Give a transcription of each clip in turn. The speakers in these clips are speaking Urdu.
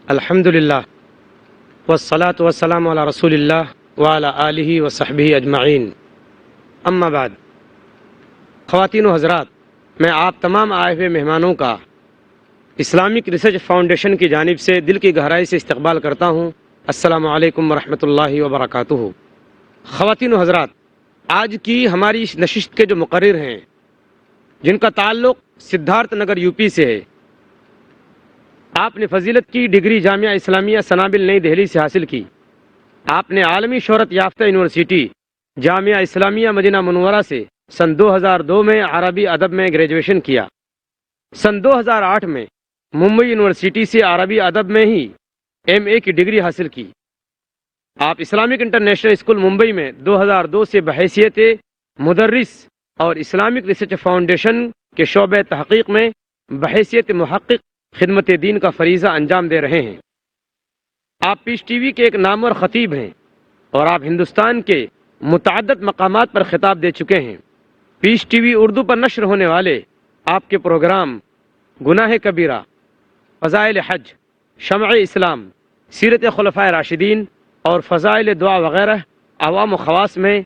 الحمد للہ والصلاة والسلام علی رسول اللہ وعلی آلہ وصحبہ اجمعین، اما بعد۔ خواتین و حضرات، میں آپ تمام آئے ہوئے مہمانوں کا اسلامک ریسرچ فاؤنڈیشن کی جانب سے دل کی گہرائی سے استقبال کرتا ہوں۔ السلام علیکم ورحمۃ اللہ وبرکاتہ۔ خواتین و حضرات، آج کی ہماری اس نشست کے جو مقرر ہیں، جن کا تعلق سدھارتھ نگر یو پی سے ہے، آپ نے فضیلت کی ڈگری جامعہ اسلامیہ سنابل نئی دہلی سے حاصل کی۔ آپ نے عالمی شہرت یافتہ یونیورسٹی جامعہ اسلامیہ مدینہ منورہ سے سن 2002 میں عربی ادب میں گریجویشن کیا۔ سن 2008 میں ممبئی یونیورسٹی سے عربی ادب میں ہی MA کی ڈگری حاصل کی۔ آپ اسلامک انٹرنیشنل اسکول ممبئی میں 2002 سے بحیثیت مدرس اور اسلامک ریسرچ فاؤنڈیشن کے شعبہ تحقیق میں بحیثیت محقق خدمت دین کا فریضہ انجام دے رہے ہیں۔ آپ پیس ٹی وی کے ایک نامور خطیب ہیں اور آپ ہندوستان کے متعدد مقامات پر خطاب دے چکے ہیں۔ پیس ٹی وی اردو پر نشر ہونے والے آپ کے پروگرام گناہ کبیرہ، فضائل حج، شمع اسلام، سیرت خلفائے راشدین اور فضائل دعا وغیرہ عوام و خواص میں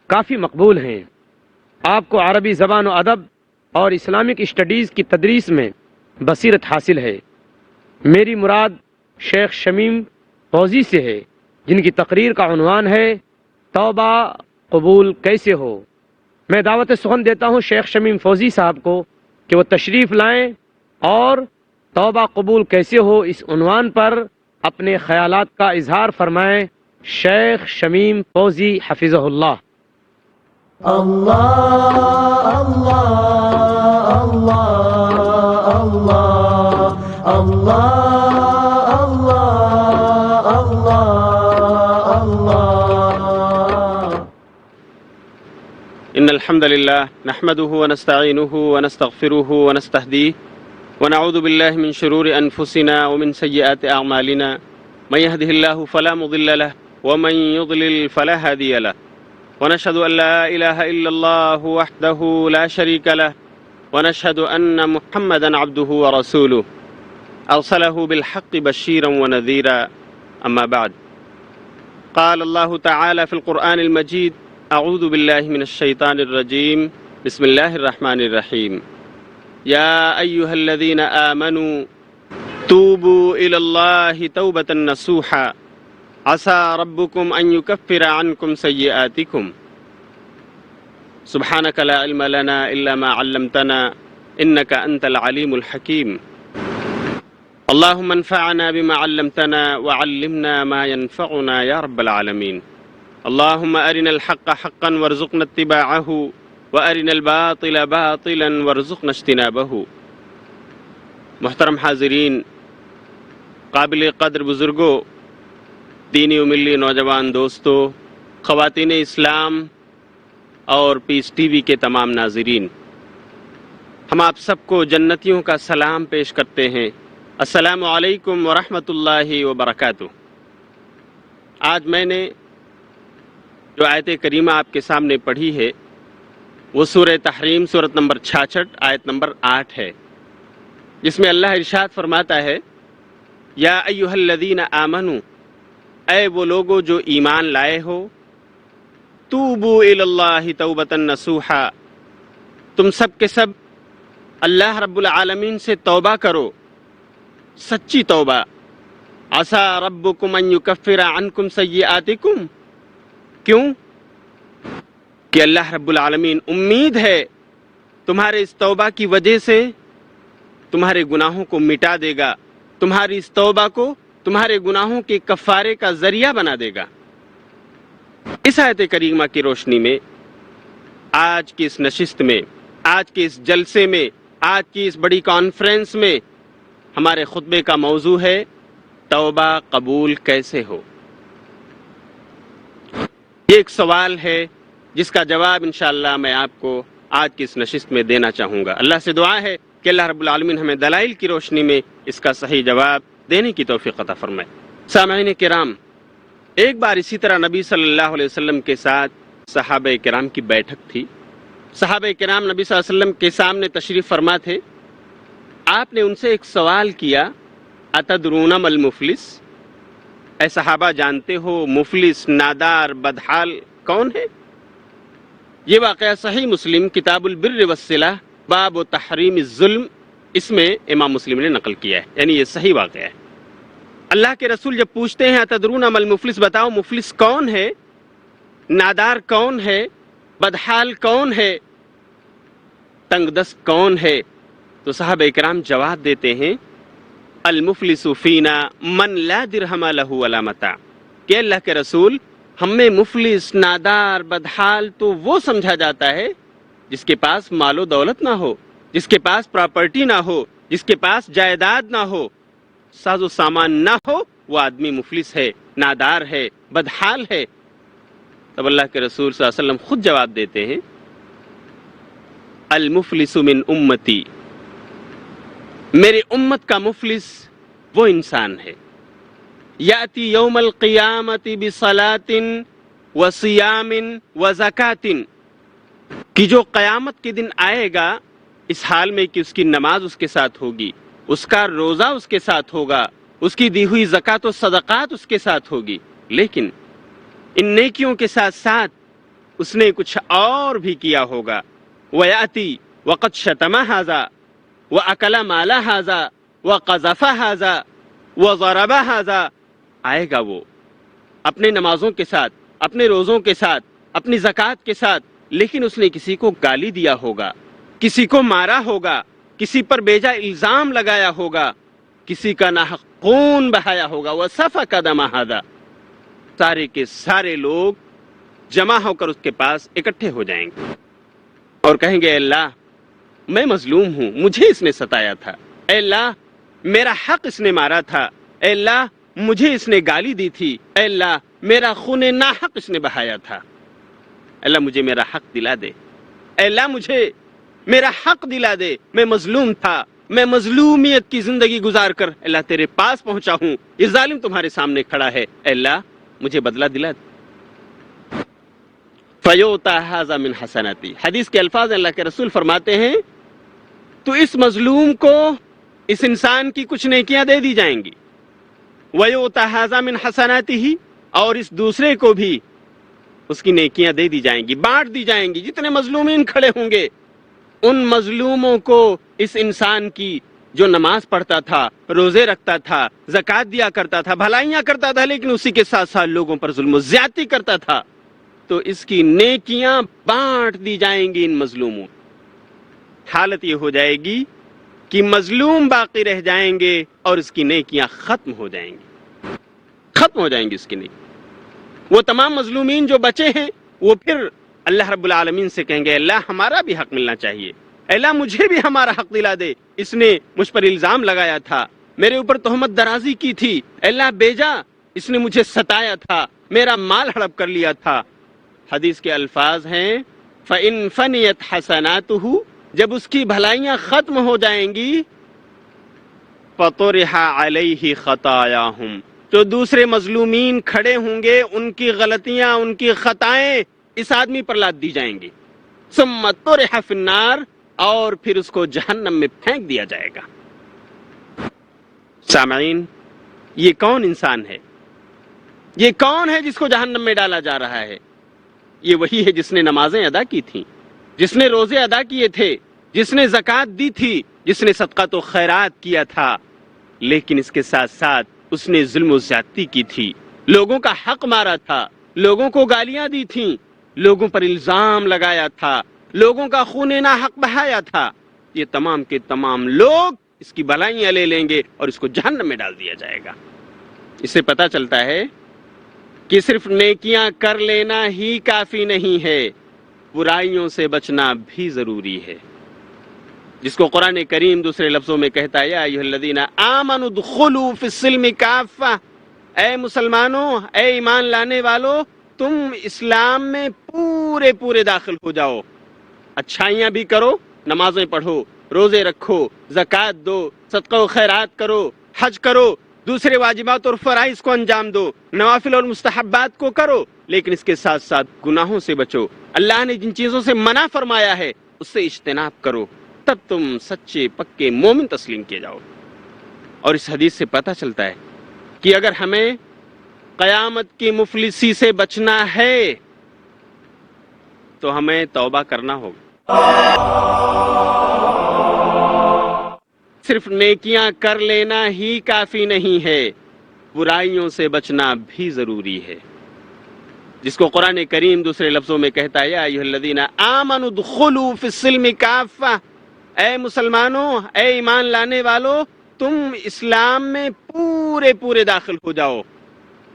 کافی مقبول ہیں۔ آپ کو عربی زبان و ادب اور اسلامک اسٹڈیز کی تدریس میں بصیرت حاصل ہے۔ میری مراد شیخ شمیم فوزی سے ہے، جن کی تقریر کا عنوان ہے توبہ قبول کیسے ہو۔ میں دعوت سخن دیتا ہوں شیخ شمیم فوزی صاحب کو کہ وہ تشریف لائیں اور توبہ قبول کیسے ہو اس عنوان پر اپنے خیالات کا اظہار فرمائیں۔ شیخ شمیم فوزی حفظہ اللہ۔ اللہ اللہ اللہ اللہ اللہ اللہ اللہ۔ ان الحمد لله نحمده ونستعينه ونستغفره ونستهديه ونعوذ بالله من شرور انفسنا ومن سيئات اعمالنا، من يهده الله فلا مضل له ومن يضلل فلا هادي له، ونشهد ان لا اله الا الله وحده لا شريك له، ونشهد ان محمدا عبده ورسوله ارسله بالحق بشيرا ونذيرا، اما بعد۔ قال الله تعالى في القرآن المجيد: اعوذ باللہ من الشیطان الرجیم، بسم اللہ الرحمن الرحیم، یا ایہا الذین آمنوا توبوا الی اللہ توبۃ نصوحا عسى ربکم ان یکفر عنکم سیئاتکم، سبحانک لا علم لنا الا ما علمتنا انک انت العلیم الحکیم، اللہم انفعنا بما علمتنا وعلمنا ما ينفعنا یا رب العالمین، اللهم أرنا الحق حقا وارزقنا اتباعه وأرنا الباطل باطلا وارزقنا اجتنابه۔ محترم حاضرین، قابل قدر بزرگوں، دینی و ملی نوجوان دوستوں، خواتین اسلام اور پیس ٹی وی کے تمام ناظرین، ہم آپ سب کو جنتیوں کا سلام پیش کرتے ہیں۔ السلام علیکم ورحمۃ اللہ وبرکاتہ۔ آج میں نے جو آیت کریمہ آپ کے سامنے پڑھی ہے وہ سورہ تحریم سورت نمبر 66 آیت نمبر 8 ہے، جس میں اللہ ارشاد فرماتا ہے: یا ایہا الذین آمنوا، اے وہ لوگو جو ایمان لائے ہو، توبوا الی اللہ توبۃ نصوحا، تم سب کے سب اللہ رب العالمین سے توبہ کرو، سچی توبہ۔ عسیٰ ربکم ان یکفر عنکم سیئاتکم، کیوں کہ اللہ رب العالمین امید ہے تمہارے اس توبہ کی وجہ سے تمہارے گناہوں کو مٹا دے گا، تمہاری اس توبہ کو تمہارے گناہوں کے کفارے کا ذریعہ بنا دے گا۔ اس آیت کریمہ کی روشنی میں آج کی اس نشست میں، آج کے اس جلسے میں، آج کی اس بڑی کانفرنس میں ہمارے خطبے کا موضوع ہے توبہ قبول کیسے ہو۔ یہ ایک سوال ہے جس کا جواب انشاءاللہ میں آپ کو آج کی اس نشست میں دینا چاہوں گا۔ اللہ سے دعا ہے کہ اللہ رب العالمین ہمیں دلائل کی روشنی میں اس کا صحیح جواب دینے کی توفیق عطا فرمائے۔ سامعین کرام، ایک بار اسی طرح نبی صلی اللہ علیہ وسلم کے ساتھ صحابہ کرام کی بیٹھک تھی۔ صحابہ کرام نبی صلی اللہ علیہ وسلم کے سامنے تشریف فرما تھے۔ آپ نے ان سے ایک سوال کیا اتدرون ما المفلس، اے صحابہ جانتے ہو مفلس، نادار، بدحال کون ہے؟ یہ واقعہ صحیح مسلم کتاب البر والصلہ باب و تحریم الظلم، اس میں امام مسلم نے نقل کیا ہے، یعنی یہ صحیح واقعہ ہے۔ اللہ کے رسول جب پوچھتے ہیں اتدرون ما المفلس، بتاؤ مفلس کون ہے، نادار کون ہے، بدحال کون ہے، تنگ دست کون ہے، تو صحابہ اکرام جواب دیتے ہیں المفلس فینا من لا درہم لہ ولا متاع، کہ اللہ کے رسول ہم میں مفلس، نادار، بدحال تو وہ سمجھا جاتا ہے جس کے پاس مال و دولت نہ ہو، جس کے پاس پراپرٹی نہ ہو، جس کے پاس جائیداد نہ ہو، ساز و سامان نہ ہو، وہ آدمی مفلس ہے، نادار ہے، بدحال ہے۔ تب اللہ کے رسول صلی اللہ علیہ وسلم خود جواب دیتے ہیں المفلس من امتی، میرے امت کا مفلس وہ انسان ہے یاتی یوم القیامت بصلاۃ وصیام وزکات، کہ جو قیامت کے دن آئے گا اس حال میں کہ اس کی نماز اس کے ساتھ ہوگی، اس کا روزہ اس کے ساتھ ہوگا، اس کی دی ہوئی زکوٰۃ و صدقات اس کے ساتھ ہوگی، لیکن ان نیکیوں کے ساتھ ساتھ اس نے کچھ اور بھی کیا ہوگا۔ وَيَأْتِي وَقَدْ شَتَمَ هَذَا وَأَكَلَ مَالَ هَذَا وَقَذَفَ هَذَا وَضَرَبَ هَذَا، آئے گا وہ اپنے نمازوں کے ساتھ، اپنے روزوں کے ساتھ، اپنی زکوٰۃ کے ساتھ، لیکن اس نے کسی کو گالی دیا ہوگا، کسی کو مارا ہوگا، کسی پر بیجا الزام لگایا ہوگا، کسی کا ناحق خون بہایا ہوگا۔ وَسَفَكَ دَمَ هَذَا، سارے کے سارے لوگ جمع ہو کر اس کے پاس اکٹھے ہو جائیں گے اور کہیں گے اے اللہ میں مظلوم ہوں، مجھے اس نے ستایا تھا، اے اللہ میرا حق اس نے مارا تھا، اے اللہ مجھے اس نے گالی دی تھی، اے اللہ میرا خون ناحق اس نے بہایا تھا، اللہ مجھے میرا حق دلا دے، اے اللہ مجھے میرا حق دلا دے، میں مظلوم تھا، میں مظلومیت کی زندگی گزار کر اللہ تیرے پاس پہنچا ہوں، یہ ظالم تمہارے سامنے کھڑا ہے، اے اللہ مجھے بدلہ دلا دے۔ فَيُؤْتَى هَذَا مِنْ حَسَنَاتِهِ، حدیث کے الفاظ اللہ کے رسول فرماتے ہیں تو اس مظلوم کو اس انسان کی کچھ نیکیاں دے دی جائیں گی، وَيُؤْتَى هَذَا مِنْ حَسَنَاتِهِ، اور اس دوسرے کو بھی اس کی نیکیاں دے دی جائیں گی، بانٹ دی جائیں گی۔ جتنے مظلومین کھڑے ہوں گے ان مظلوموں کو اس انسان کی جو نماز پڑھتا تھا، روزے رکھتا تھا، زکوٰۃ دیا کرتا تھا، بھلائیاں کرتا تھا، لیکن اسی کے ساتھ ساتھ لوگوں پر ظلم و زیادتی کرتا تھا، تو اس کی نیکیاں بانٹ دی جائیں گی ان مظلوموں۔ حالت یہ ہو جائے گی کہ مظلوم باقی رہ جائیں گے اور اس کی نیکیاں ختم ہو جائیں گی، ختم ہو جائیں گی اس کی نیکی۔ وہ تمام مظلومین جو بچے ہیں وہ پھر اللہ رب العالمین سے کہیں گے اللہ ہمارا بھی حق ملنا چاہیے، اللہ مجھے بھی ہمارا حق دلا دے، اس نے مجھ پر الزام لگایا تھا، میرے اوپر تہمت درازی کی تھی، اللہ بیجا اس نے مجھے ستایا تھا، میرا مال ہڑپ کر لیا تھا۔ حدیث کے الفاظ ہیں فَإِن فَنِيَتْ حَسَنَاتُهُ، جب اس کی بھلائیاں ختم ہو جائیں گی، فَطُرِحَ عَلَيْهِ خَطَايَاهُمْ، تو دوسرے مظلومین کھڑے ہوں گے، ان کی غلطیاں، ان کی خطائیں اس آدمی پر لاد دی جائیں گی، ثُمَّ طُرِحَ فِي النَّارِ، اور پھر اس کو جہنم میں پھینک دیا جائے گا۔ سامعین، یہ کون انسان ہے؟ یہ کون ہے جس کو جہنم میں ڈالا جا رہا ہے؟ یہ وہی ہے جس نے نمازیں ادا کی تھیں، جس نے روزے ادا کیے تھے، جس نے زکوٰۃ دی تھی، جس نے صدقات و خیرات کیا تھا، لیکن اس کے ساتھ ساتھ اس نے ظلم و زیادتی کی تھی، لوگوں کا حق مارا تھا، لوگوں کو گالیاں دی تھیں، لوگوں پر الزام لگایا تھا، لوگوں کا خون ناحق بہایا تھا۔ یہ تمام کے تمام لوگ اس کی بھلائیاں لے لیں گے اور اس کو جہنم میں ڈال دیا جائے گا۔ اس سے پتہ چلتا ہے کہ صرف نیکیاں کر لینا ہی کافی نہیں ہے، برائیوں سے بچنا بھی ضروری ہے، جس کو قرآن کریم دوسرے لفظوں میں کہتا ہے یا ایھا الذین آمنوا ادخلوا فی السلم کافہ، اے مسلمانوں، اے ایمان لانے والو، تم اسلام میں پورے داخل ہو جاؤ، اچھائیاں بھی کرو، نمازیں پڑھو، روزے رکھو، زکوٰۃ دو، صدقہ و خیرات کرو، حج کرو، دوسرے واجبات اور فرائض کو انجام دو، نوافل اور مستحبات کو کرو، لیکن اس کے ساتھ ساتھ گناہوں سے بچو، اللہ نے جن چیزوں سے منع فرمایا ہے اس سے اجتناب کرو، تب تم سچے پکے مومن تسلیم کیے جاؤ۔ اور اس حدیث سے پتہ چلتا ہے کہ اگر ہمیں قیامت کی مفلسی سے بچنا ہے تو ہمیں توبہ کرنا ہوگا۔ صرف نیکیاں کر لینا ہی کافی نہیں ہے، برائیوں سے بچنا بھی ضروری ہے، جس کو قرآن کریم دوسرے لفظوں میں کہتا ہے یا ایھا الذین آمنوا ادخلوا فی السلم کافہ، اے مسلمانوں، اے ایمان لانے والو، تم اسلام میں پورے داخل ہو جاؤ،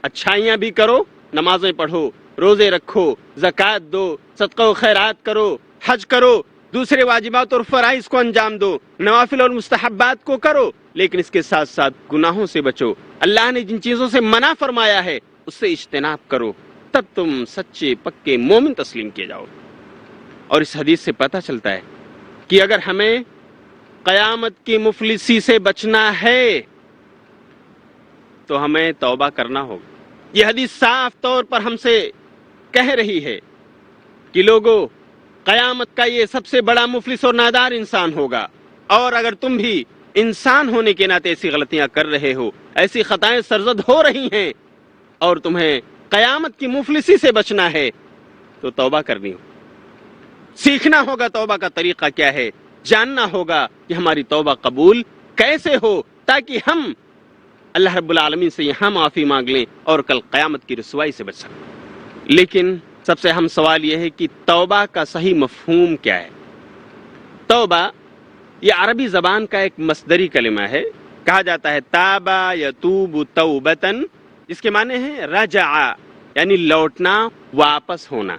اچھائیاں بھی کرو، نمازیں پڑھو، روزے رکھو، زکوٰۃ دو، صدقہ و خیرات کرو، حج کرو، دوسرے واجبات اور فرائض کو انجام دو، نوافل اور مستحبات کو کرو، لیکن اس کے ساتھ ساتھ گناہوں سے بچو، اللہ نے جن چیزوں سے منع فرمایا ہے اس سے اجتناب کرو، تب تم سچے پکے مومن تسلیم کیے جاؤ۔ اور اس حدیث سے پتہ چلتا ہے کہ اگر ہمیں قیامت کی مفلسی سے بچنا ہے تو ہمیں توبہ کرنا ہوگا۔ یہ حدیث صاف طور پر ہم سے کہہ رہی ہے کہ لوگوں، قیامت کا یہ سب سے بڑا مفلس اور نادار انسان ہوگا، اور اگر تم بھی انسان ہونے کے ناطے ایسی غلطیاں کر رہے ہو، ایسی خطائیں سرزد ہو رہی ہیں، اور تمہیں قیامت کی مفلسی سے بچنا ہے تو توبہ کرنی ہو، سیکھنا ہوگا توبہ کا طریقہ کیا ہے، جاننا ہوگا کہ ہماری توبہ قبول کیسے ہو، تاکہ ہم اللہ رب العالمین سے یہاں معافی مانگ لیں اور کل قیامت کی رسوائی سے بچ سکیں۔ لیکن سب سے اہم سوال یہ ہے کہ توبہ کا صحیح مفہوم کیا ہے؟ توبہ یہ عربی زبان کا ایک مصدری کلمہ ہے، کہا جاتا ہے تابا یتوب توبتن، جس کے معنی ہیں رجع، یعنی لوٹنا، واپس ہونا۔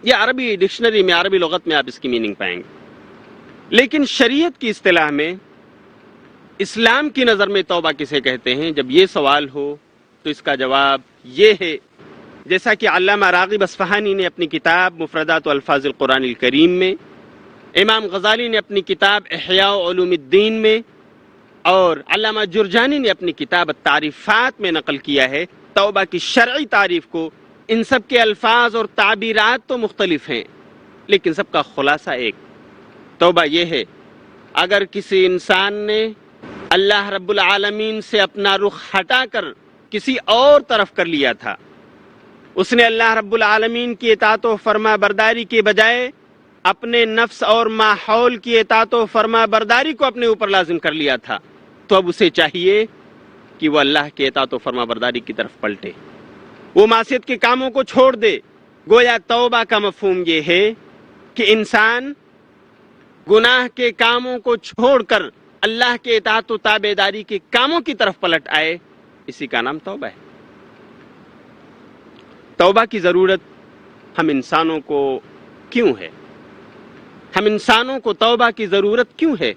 یہ عربی ڈکشنری میں، عربی لغت میں آپ اس کی میننگ پائیں گے۔ لیکن شریعت کی اصطلاح میں، اسلام کی نظر میں توبہ کسے کہتے ہیں؟ جب یہ سوال ہو تو اس کا جواب یہ ہے، جیسا کہ علامہ راغب اصفہانی نے اپنی کتاب مفردات و الفاظ القرآن الکریم میں، امام غزالی نے اپنی کتاب احیاء علوم الدین میں، اور علامہ جرجانی نے اپنی کتاب التعریفات میں نقل کیا ہے، توبہ کی شرعی تعریف کو۔ ان سب کے الفاظ اور تعبیرات تو مختلف ہیں، لیکن سب کا خلاصہ ایک، توبہ یہ ہے اگر کسی انسان نے اللہ رب العالمین سے اپنا رخ ہٹا کر کسی اور طرف کر لیا تھا، اس نے اللہ رب العالمین کی اطاعت و فرما برداری کے بجائے اپنے نفس اور ماحول کی اطاعت و فرما برداری کو اپنے اوپر لازم کر لیا تھا، تو اب اسے چاہیے کہ وہ اللہ کے اطاعت و فرما برداری کی طرف پلٹے، وہ معصیت کے کاموں کو چھوڑ دے۔ گویا توبہ کا مفہوم یہ ہے کہ انسان گناہ کے کاموں کو چھوڑ کر اللہ کے اطاعت و تابعداری کے کاموں کی طرف پلٹ آئے، اسی کا نام توبہ ہے۔ توبہ کی ضرورت ہم انسانوں کو کیوں ہے؟ ہم انسانوں کو توبہ کی ضرورت کیوں ہے؟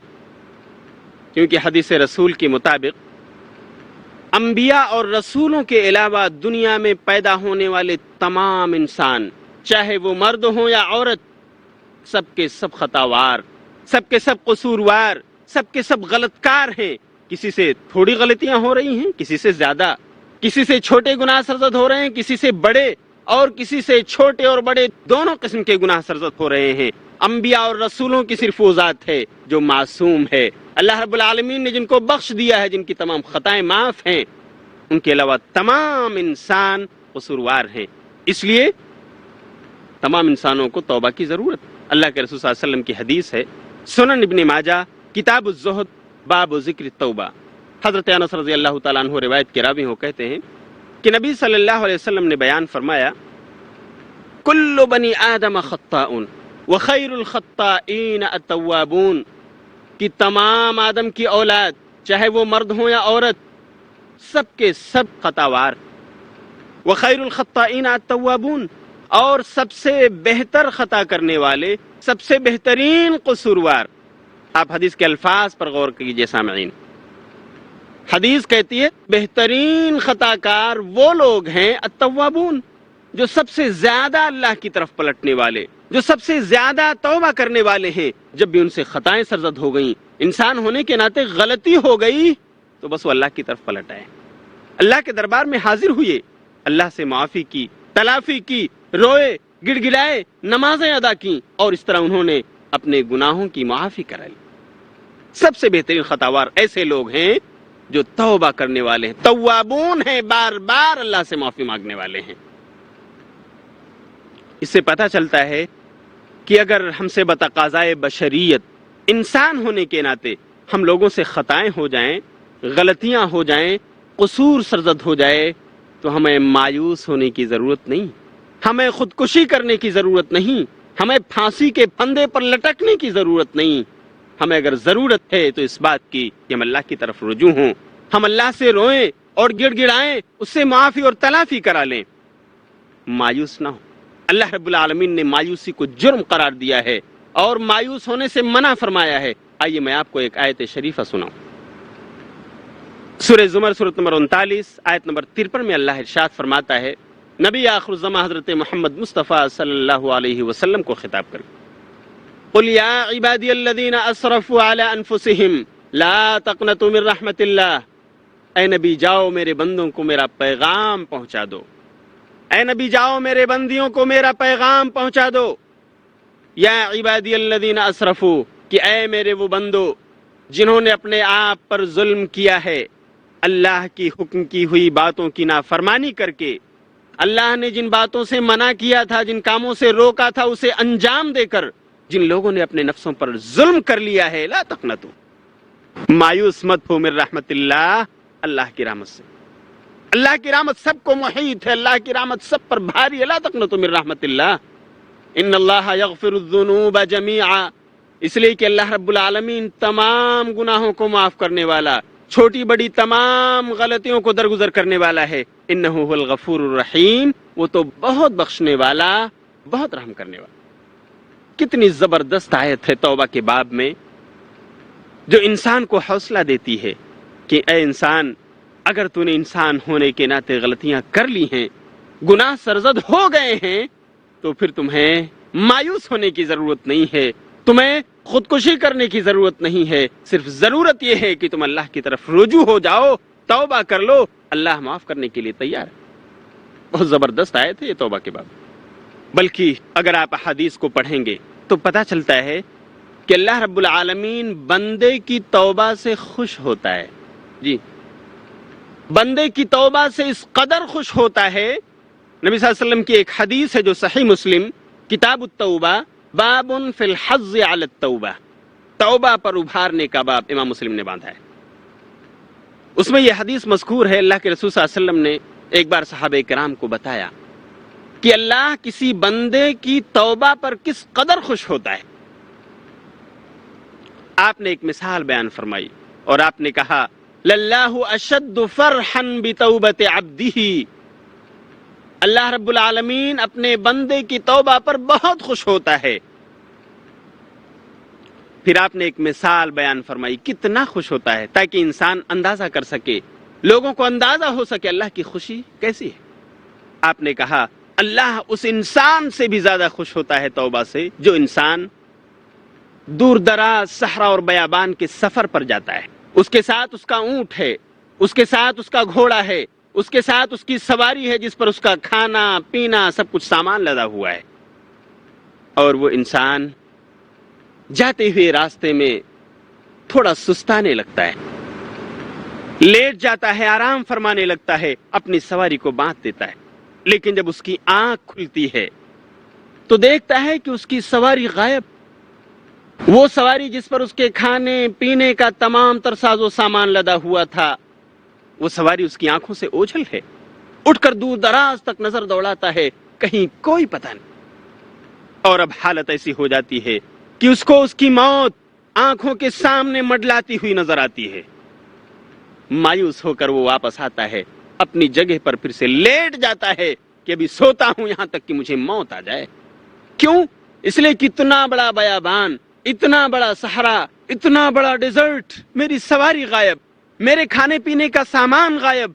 کیونکہ حدیث رسول کے مطابق انبیاء اور رسولوں کے علاوہ دنیا میں پیدا ہونے والے تمام انسان، چاہے وہ مرد ہوں یا عورت، سب کے سب خطاوار، سب کے سب قصوروار، سب کے سب غلط کار ہیں۔ کسی سے تھوڑی غلطیاں ہو رہی ہیں، کسی سے زیادہ، کسی سے چھوٹے گناہ سرزد ہو رہے ہیں، کسی سے بڑے، اور کسی سے چھوٹے اور بڑے دونوں قسم کے گناہ سرزد ہو رہے ہیں۔ انبیاء اور رسولوں کی صرف وہ ذات ہے جو معصوم ہے۔ اللہ رب العالمین نے جن کو بخش دیا ہے، جن کی تمام خطائیں معاف ہیں، ان کے علاوہ تمام انسان قصوروار ہیں۔ اس لیے تمام انسانوں کو توبہ کی ضرورت۔ اللہ کے رسول صلی اللہ علیہ وسلم کی حدیث ہے، سنن ابن ماجہ کتاب الزہد باب ذکر التوبہ، حضرت انس رضی اللہ تعالیٰ عنہ روایت کے راوی ہو کہتے ہیں کہ نبی صلی اللہ علیہ وسلم نے بیان فرمایا، کل بنی آدم خطاء وخیر الخطائین التوابون، کہ تمام آدم کی اولاد، چاہے وہ مرد ہوں یا عورت، سب کے سب خطاوار، وخیر الخطائین التوابون، اور سب سے بہتر خطا کرنے والے، سب سے بہترین قصوروار۔ آپ حدیث کے الفاظ پر غور کیجئے سامعین، حدیث کہتی ہے بہترین خطا کار وہ لوگ ہیں التوابون، جو سب سے زیادہ اللہ کی طرف پلٹنے والے، جو سب سے زیادہ توبہ کرنے والے ہیں۔ جب بھی ان سے خطائیں سرزد ہو گئیں، انسان ہونے کے ناطے غلطی ہو گئی، تو بس وہ اللہ کی طرف پلٹ آئے، اللہ کے دربار میں حاضر ہوئے، اللہ سے معافی کی، تلافی کی، روئے، گڑ گڑائے، نمازیں ادا کی، اور اس طرح انہوں نے اپنے گناہوں کی معافی کرا لی۔ سب سے بہترین خطاوار ایسے لوگ ہیں جو توبہ کرنے والے ہیں، توابون ہیں، بار بار اللہ سے معافی مانگنے والے ہیں۔ اس سے پتہ چلتا ہے کہ اگر ہم سے بتقاضائے بشریت، انسان ہونے کے ناطے ہم لوگوں سے خطائیں ہو جائیں، غلطیاں ہو جائیں، قصور سرزد ہو جائے، تو ہمیں مایوس ہونے کی ضرورت نہیں، ہمیں خودکشی کرنے کی ضرورت نہیں، ہمیں پھانسی کے پھندے پر لٹکنے کی ضرورت نہیں۔ ہمیں اگر ضرورت ہے تو اس بات کی کہ ہم اللہ کی طرف رجوع ہوں، ہم اللہ سے روئیں اور گڑ گڑائیں، اس سے معافی اور تلافی کرا لیں، مایوس نہ ہو۔ اللہ رب العالمین نے مایوسی کو جرم قرار دیا ہے اور مایوس ہونے سے منع فرمایا ہے۔ آئیے میں آپ کو ایک آیت شریفہ سناؤں۔ سورہ زمر سورۃ نمبر 39 آیت نمبر 53 میں اللہ ارشاد فرماتا ہے، نبی آخر الزمان حضرت محمد مصطفیٰ صلی اللہ علیہ وسلم کو خطاب کر، قل یا عبادی الذین اسرفوا علی انفسہم لا تقنطوا من رحمت اللہ، اے نبی جاؤ میرے بندوں کو میرا پیغام پہنچا دو، اے نبی جاؤ میرے بندیوں کو میرا پیغام پہنچا دو۔ یا عبادی الذین اسرفوا، کہ اے میرے وہ بندو جنہوں نے اپنے آپ پر ظلم کیا ہے، اللہ کی حکم کی ہوئی باتوں کی نافرمانی کر کے، اللہ نے جن باتوں سے منع کیا تھا، جن کاموں سے روکا تھا، اسے انجام دے کر جن لوگوں نے اپنے نفسوں پر ظلم کر لیا ہے، لا تقنطوا، مایوس مت ہو من رحمت اللہ، اللہ کی رحمت سے۔ اللہ کی رحمت سب کو محیط ہے، اللہ کی رحمت سب پر بھاری ہے، لا تقنطوا من رحمت اللہ، ان اللہ یغفر الذنوب جمیعا، اس لیے کہ اللہ رب العالمین تمام گناہوں کو معاف کرنے والا، چھوٹی بڑی تمام غلطیوں کو درگزر کرنے والا ہے، انہ هو الغفور الرحیم، وہ تو بہت بخشنے والا، بہت رحم کرنے والا۔ کتنی زبردست آیت ہے توبہ کے باب میں، جو انسان کو حوصلہ دیتی ہے کہ اے انسان، اگر تو نے انسان ہونے کے ناطے غلطیاں کر لی ہیں، گناہ سرزد ہو گئے ہیں، تو پھر تمہیں مایوس ہونے کی ضرورت نہیں ہے، تمہیں خودکشی کرنے کی ضرورت نہیں ہے، صرف ضرورت یہ ہے کہ تم اللہ کی طرف رجوع ہو جاؤ، توبہ کر لو، اللہ معاف کرنے کے لیے تیار ہے۔ بہت زبردست آیت ہے یہ توبہ کے باب، بلکہ اگر آپ احادیث کو پڑھیں گے تو پتہ چلتا ہے کہ اللہ رب العالمین بندے کی توبہ سے خوش ہوتا ہے، جی بندے کی توبہ سے اس قدر خوش ہوتا ہے۔ نبی صلی اللہ علیہ وسلم کی ایک حدیث ہے جو صحیح مسلم کتاب التوبہ باب فی الحض علی التوبہ، توبہ پر ابھارنے کا باب امام مسلم نے باندھا ہے۔ اس میں یہ حدیث مذکور ہے، اللہ کے رسول صلی اللہ علیہ وسلم نے ایک بار صحابہ کرام کو بتایا کہ اللہ کسی بندے کی توبہ پر کس قدر خوش ہوتا ہے۔ آپ نے ایک مثال بیان فرمائی اور آپ نے کہا للہ اشد فرحا بتوبۃ عبدہ، اللہ رب العالمین اپنے بندے کی توبہ پر بہت خوش ہوتا ہے۔ پھر آپ نے ایک مثال بیان فرمائی کتنا خوش ہوتا ہے، تاکہ انسان اندازہ کر سکے، لوگوں کو اندازہ ہو سکے اللہ کی خوشی کیسی ہے۔ آپ نے کہا اللہ اس انسان سے بھی زیادہ خوش ہوتا ہے توبہ سے جو انسان دور دراز صحرا اور بیابان کے سفر پر جاتا ہے، اس کے ساتھ اس کا اونٹ ہے، اس کے ساتھ اس کا گھوڑا ہے، اس کے ساتھ اس کی سواری ہے جس پر اس کا کھانا پینا سب کچھ سامان لدا ہوا ہے، اور وہ انسان جاتے ہوئے راستے میں تھوڑا سستانے لگتا ہے، لیٹ جاتا ہے، آرام فرمانے لگتا ہے، اپنی سواری کو باندھ دیتا ہے، لیکن جب اس کی آنکھ کھلتی ہے تو دیکھتا ہے کہ اس کی سواری غائب، وہ سواری جس پر اس کے کھانے پینے کا تمام تر ساز و سامان لدا ہوا تھا، وہ سواری اس کی آنکھوں سے اوجھل ہے، اٹھ کر دور دراز تک نظر دوڑاتا ہے، کہیں کوئی پتہ نہیں، اور اب حالت ایسی ہو جاتی ہے کہ اس کو اس کی موت آنکھوں کے سامنے مڈلاتی ہوئی نظر آتی ہے۔ مایوس ہو کر وہ واپس آتا ہے، اپنی جگہ پر پھر سے لیٹ جاتا ہے کہ ابھی سوتا ہوں یہاں تک کہ مجھے موت آ جائے۔ کیوں؟ اس لیے کہ اتنا بڑا بیابان، اتنا بڑا صحرا، اتنا بڑا ڈیزرٹ، میری سواری غائب، میرے کھانے پینے کا سامان غائب،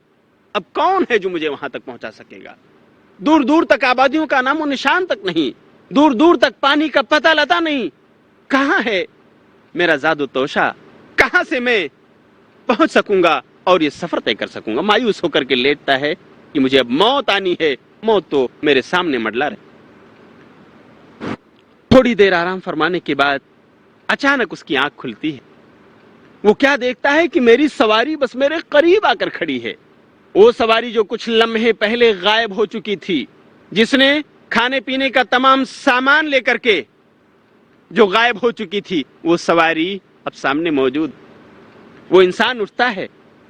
اب کون ہے جو مجھے وہاں تک پہنچا سکے گا؟ دور دور تک آبادیوں کا نام و نشان تک نہیں، دور دور تک پانی کا پتہ لتا نہیں، کہاں ہے میرا زاد و توشہ؟ کہاں سے میں پہنچ سکوں گا اور یہ سفر طے کر سکوں گا؟ مایوس ہو کر کے لیٹتا ہے کہ مجھے اب موت آنی ہے، موت تو میرے سامنے مڈلا رہے۔ تھوڑی دیر آرام فرمانے کے بعد اچانک اس کی آنکھ کھلتی ہے، وہ کیا دیکھتا ہے کہ میری سواری بس میرے قریب آ کر کھڑی ہے. وہ سواری جو کچھ لمحے پہلے غائب ہو چکی تھی، جس نے کھانے پینے کا تمام سامان لے کر کے جو غائب ہو چکی تھی، وہ سواری اب سامنے موجود. وہ انسان اٹھتا ہے،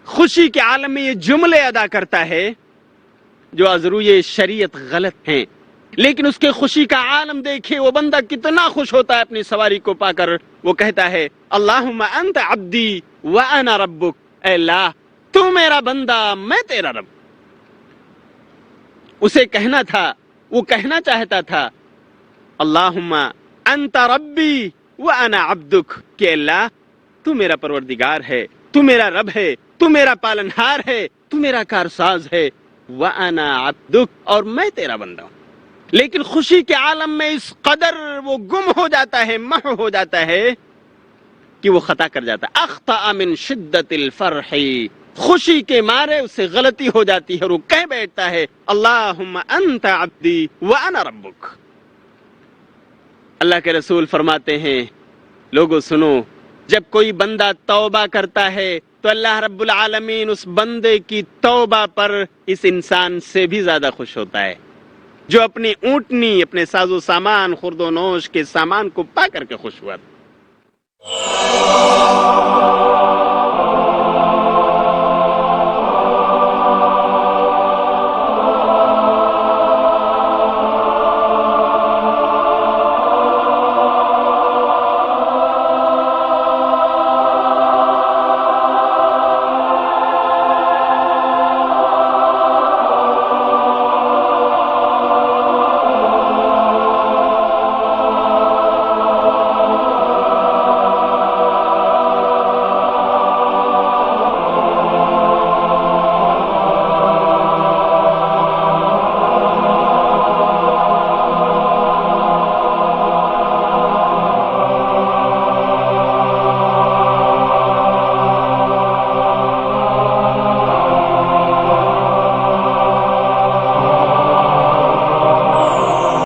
خوشی کے عالم میں یہ جملے ادا کرتا ہے جو از روئے شریعت غلط ہیں، لیکن اس کے خوشی کا عالم دیکھے وہ بندہ کتنا خوش ہوتا ہے اپنی سواری کو پا کر. وہ کہتا ہے اللہم انت عبدی وانا ربک، اے اللہ تو میرا بندہ میں تیرا رب. اسے کہنا تھا، وہ کہنا چاہتا تھا اللہم انت ربی وانا عبدک، کہ اللہ تو میرا پروردگار ہے، تو میرا رب ہے، تو میرا پالنہار ہے، تو میرا کارساز ہے، وانا عبدک، اور میں تیرا بندہ ہوں. لیکن خوشی کے عالم میں اس قدر وہ گم ہو جاتا ہے، محو ہو جاتا ہے کہ وہ خطا کر جاتا ہے. اخطأ من شدت الفرح، خوشی کے مارے اس سے غلطی ہو جاتی ہے اور وہ کہہ بیٹھتا ہے اللہم انت عبدی وانا ربک. اللہ کے رسول فرماتے ہیں لوگو سنو، جب کوئی بندہ توبہ کرتا ہے تو اللہ رب العالمین اس بندے کی توبہ پر اس انسان سے بھی زیادہ خوش ہوتا ہے جو اپنی اونٹنی، اپنے ساز و سامان، خورد و نوش کے سامان کو پا کر کے خوش ہوا.